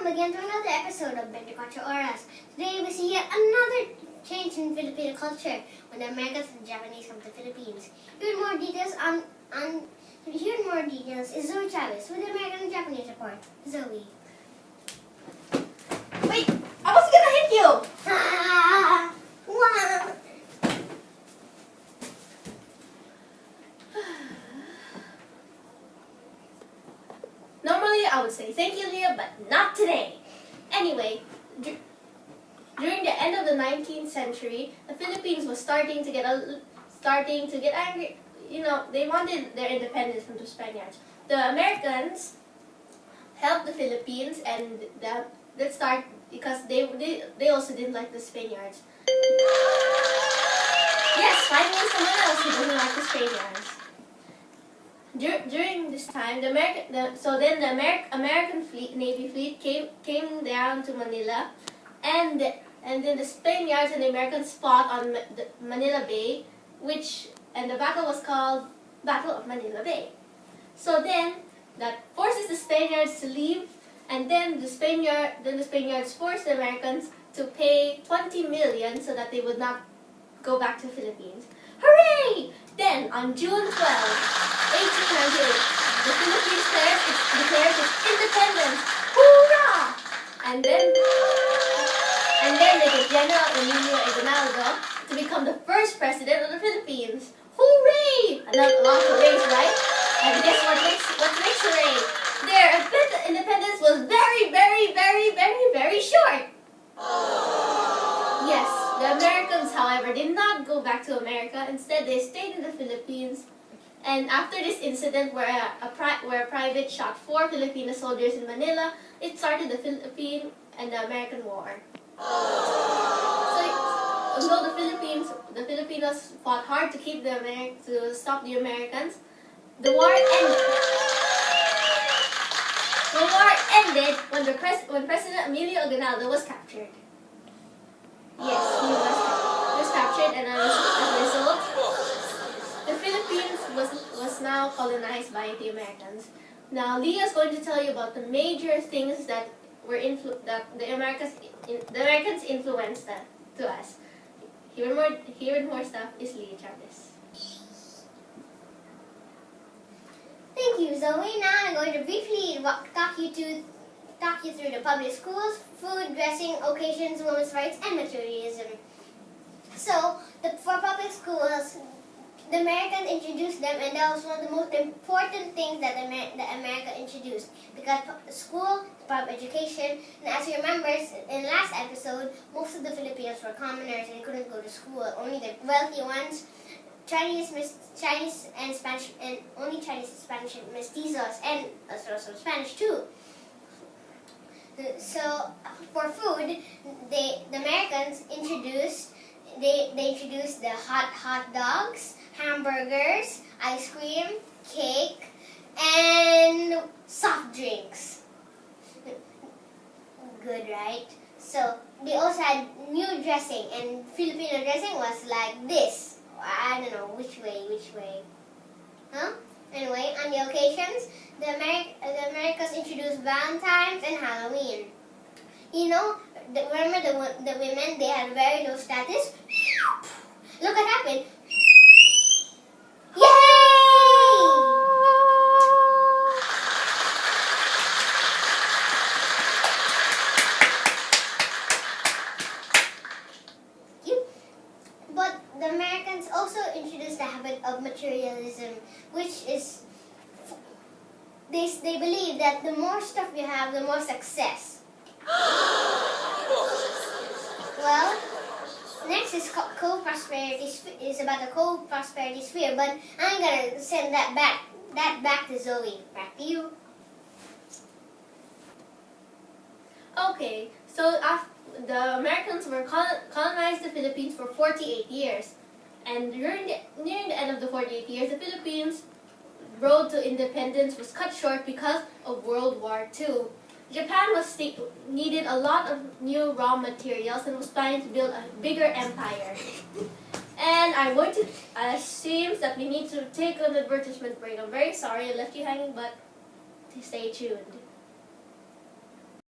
welcome again to another episode of 24 Horas. Today we see yet another change in Filipino culture when the Americans and Japanese come to the Philippines. Here with more details is Zoe Chavez with the American and Japanese report. Zoe. Wait, I was gonna hit you! Wow. Normally I would say thank you, Leah, but not today. Anyway, during the end of the 19th century, the Philippines was starting to get angry. You know, they wanted their independence from the Spaniards. The Americans helped the Philippines, and that start because they also didn't like the Spaniards. Yes, finally someone else who doesn't like the Spaniards. During this time, the American Navy fleet came down to Manila, and then the Spaniards and the Americans fought on the Manila Bay, and the battle was called Battle of Manila Bay. So then that forces the Spaniards to leave, and then the Spaniards forced the Americans to pay 20 million so that they would not go back to the Philippines. Hooray! Then on June 12, 1898, the Philippines declares its independence. Hoorah! And then they get General Emilio Aguinaldo to become the first president of the Philippines. Hooray! A lot of hoorays, right? And guess what makes hooray? Their independence was very, very, very, very, very short. Yes, the Americans, however, did not go back to America. Instead, they stayed in the Philippines. And after this incident where a private shot 4 Filipino soldiers in Manila, it started the Philippine and the American War. So, although the Filipinos fought hard to stop the Americans, the war ended. The war ended when President Emilio Aguinaldo was captured. Yes, he was captured, and as a result, the Philippines was now colonized by the Americans. Now, Leah is going to tell you about the major things that the Americans influenced to us. Here with more stuff is Leah Chavez. Thank you, Zoe. Now I'm going to briefly talk you through the public schools, food, dressing, occasions, women's rights, and materialism. So, for public schools, the Americans introduced them, and that was one of the most important things that America introduced, because school is public education. And as you remember, in the last episode, most of the Filipinos were commoners and couldn't go to school. Only the wealthy ones, Chinese and Spanish, and only Chinese and Spanish mestizos, and also some Spanish too. So for food, the Americans introduced the hot dogs, hamburgers, ice cream, cake, and soft drinks. Good, right? So they also had new dressing, and Filipino dressing was like this. I don't know which way. Huh? Anyway, on the occasions, the Americans introduced Valentine's and Halloween. You know, remember the women, they had very low status? Look what happened. But the Americans also introduced the habit of materialism, which is, they believe that the more stuff you have, the more success. Well, next is co-prosperity, is about the co-prosperity sphere, but I'm gonna send that back to Zoe. Back to you. Okay, so the Americans colonized the Philippines for 48 years, and nearing the end of the 48 years, the Philippines' road to independence was cut short because of World War II. Japan needed a lot of new raw materials and was planning to build a bigger empire. And it seems that we need to take an advertisement break. I'm very sorry I left you hanging, but stay tuned.